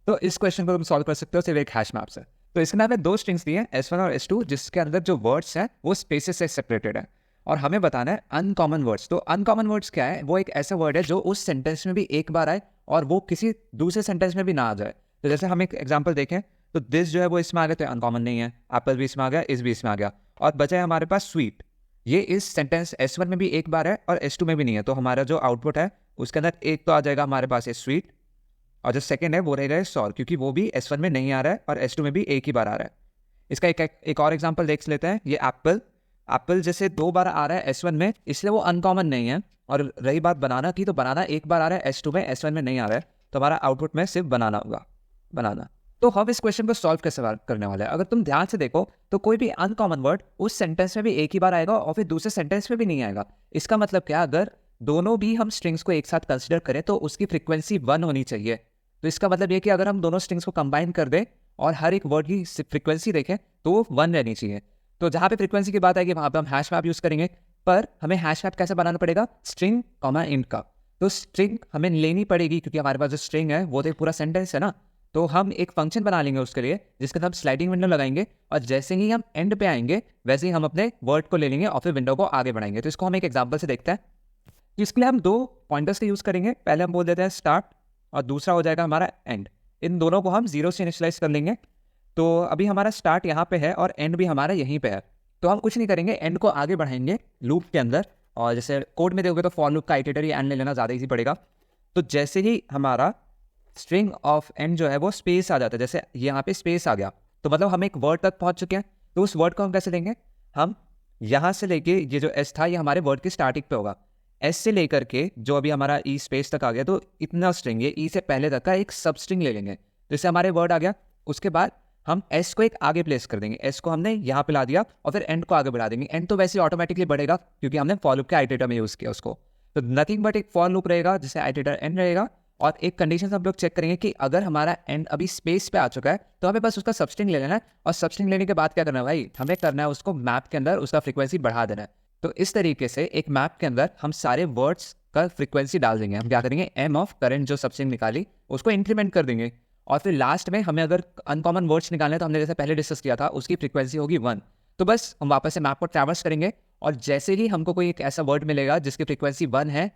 तो इस क्वेश्चन को तुम सॉल्व कर सकते हो सिर्फ एक हैश मैप से। तो इसके नाम में दो स्ट्रिंग्स दी हैं S1 और S2, जिसके अंदर जो वर्ड्स हैं वो स्पेसेस से सेपरेटेड है, और हमें बताना है अनकॉमन वर्ड्स। तो अनकॉमन वर्ड्स क्या है? वो एक ऐसा वर्ड है जो उस सेंटेंस में भी एक बार आए और वो किसी दूसरे सेंटेंस में भी ना आ जाए। तो जैसे हम एक एग्जांपल देखें तो दिस जो है वो इसमें आ गया, तो अनकॉमन नहीं है। एप्पल भी इसमें आ गया, इस भी इसमें आ गया, और बचा है हमारे पास स्वीट। ये इस सेंटेंस S1 में भी एक बार है और S2 में भी नहीं है, तो हमारा जो आउटपुट है उसके अंदर एक तो आ जाएगा हमारे पास ये स्वीट, और जो सेकंड है वो रहेगा सॉर, क्योंकि वो भी S1 में नहीं आ रहा है और S2 में भी एक ही बार आ रहा है। इसका एक और एग्जांपल देख लेते हैं। ये एप्पल, एप्पल जैसे दो बार आ रहा है S1 में, इसलिए वो अनकॉमन नहीं है। और रही बात बनाना की, तो बनाना एक बार आ रहा है S2 में, S1 में नहीं आ रहा है, तो हमारा आउटपुट में सिर्फ बनाना होगा, बनाना। तो हम इस क्वेश्चन को सॉल्व कैसे करने वाले हैं? अगर तुम ध्यान से देखो तो कोई भी अनकॉमन वर्ड उस सेंटेंस में भी एक ही बार आएगा और फिर दूसरे सेंटेंस में भी नहीं आएगा। इसका मतलब क्या? अगर दोनों भी हम स्ट्रिंग्स को एक साथ कंसिडर करें तो उसकी फ्रीक्वेंसी 1 होनी चाहिए। तो इसका मतलब ये कि अगर हम दोनों स्ट्रिंग्स को कंबाइन कर दें और हर एक वर्ड की फ्रीक्वेंसी देखें तो वो 1 रहनी चाहिए। तो जहाँ पे फ्रीक्वेंसी की बात आएगी वहाँ पे हम हैश मैप यूज़ करेंगे। पर हमें हैश मैप कैसे बनाना पड़ेगा? स्ट्रिंग कॉमा इंट का। तो स्ट्रिंग हमें लेनी पड़ेगी क्योंकि हमारे पास जो स्ट्रिंग है वो तो एक पूरा सेंटेंस है ना। तो हम एक फंक्शन बना लेंगे उसके लिए, जिसके अंदर हम स्लाइडिंग विंडो लगाएंगे, और जैसे ही हम एंड पे आएंगे वैसे ही हम अपने वर्ड को ले लेंगे और फिर विंडो को आगे बढ़ाएंगे। तो इसको हम एक एग्जांपल से देखते हैं। इसके लिए हम दो पॉइंटर्स का यूज़ करेंगे। पहले हम बोल देते हैं स्टार्ट और दूसरा हो जाएगा हमारा एंड। इन दोनों को हम 0 से इनिशियलाइज कर लेंगे। तो अभी हमारा स्टार्ट यहाँ पे है और एंड भी हमारा यहीं पे है। तो हम कुछ नहीं करेंगे, एंड को आगे बढ़ाएंगे लूप के अंदर, और जैसे कोड में देखोगे तो फॉर लूप का आइटरेटर या एंड ले लेना ज़्यादा ईजी पड़ेगा। तो जैसे ही हमारा स्ट्रिंग ऑफ एंड जो है वो स्पेस आ जाता है, जैसे यहाँ पे स्पेस आ गया, तो मतलब हम एक वर्ड तक पहुँच चुके हैं। तो उस वर्ड को हम कैसे लेंगे? हम यहाँ से लेके ये जो एस था ये हमारे वर्ड की स्टार्टिंग पे होगा। एस से लेकर के जो अभी हमारा ई स्पेस तक आ गया, तो इतना स्ट्रिंग, ये ई से पहले तक का एक सब स्ट्रिंग ले लेंगे, जैसे हमारे वर्ड आ गया। उसके बाद हम एस को एक आगे प्लेस कर देंगे, एस को हमने यहाँ पे ला दिया, और फिर एंड को आगे बढ़ा देंगे। एंड तो वैसे ऑटोमेटिकली बढ़ेगा क्योंकि हमने फॉर लूप के आइटरेटर में यूज़ किया उसको। तो नथिंग बट एक फॉर लूप रहेगा जिससे आइटरेटर एंड रहेगा, और एक कंडीशन हम लोग चेक करेंगे कि अगर हमारा एंड अभी स्पेस पे आ चुका है तो हमें बस उसका सबस्ट्रिंग ले लेना है, और सबस्ट्रिंग लेने के बाद क्या करना है भाई? हमें करना है उसको मैप के अंदर उसका फ्रीक्वेंसी बढ़ा देना है। तो इस तरीके से एक मैप के अंदर हम सारे वर्ड्स का फ्रीक्वेंसी डाल देंगे। हम क्या करेंगे? एम ऑफ करंट जो सबस्ट्रिंग निकाली उसको इंक्रीमेंट कर देंगे, और फिर लास्ट में हमें अगर अनकॉमन वर्ड्स निकालने हैं तो हमने जैसे पहले डिस्कस किया था उसकी फ्रीक्वेंसी होगी 1। तो बस हम वापस से मैप को ट्रैवर्स करेंगे, और जैसे ही हमको कोई एक ऐसा वर्ड मिलेगा जिसकी फ्रीक्वेंसी 1 है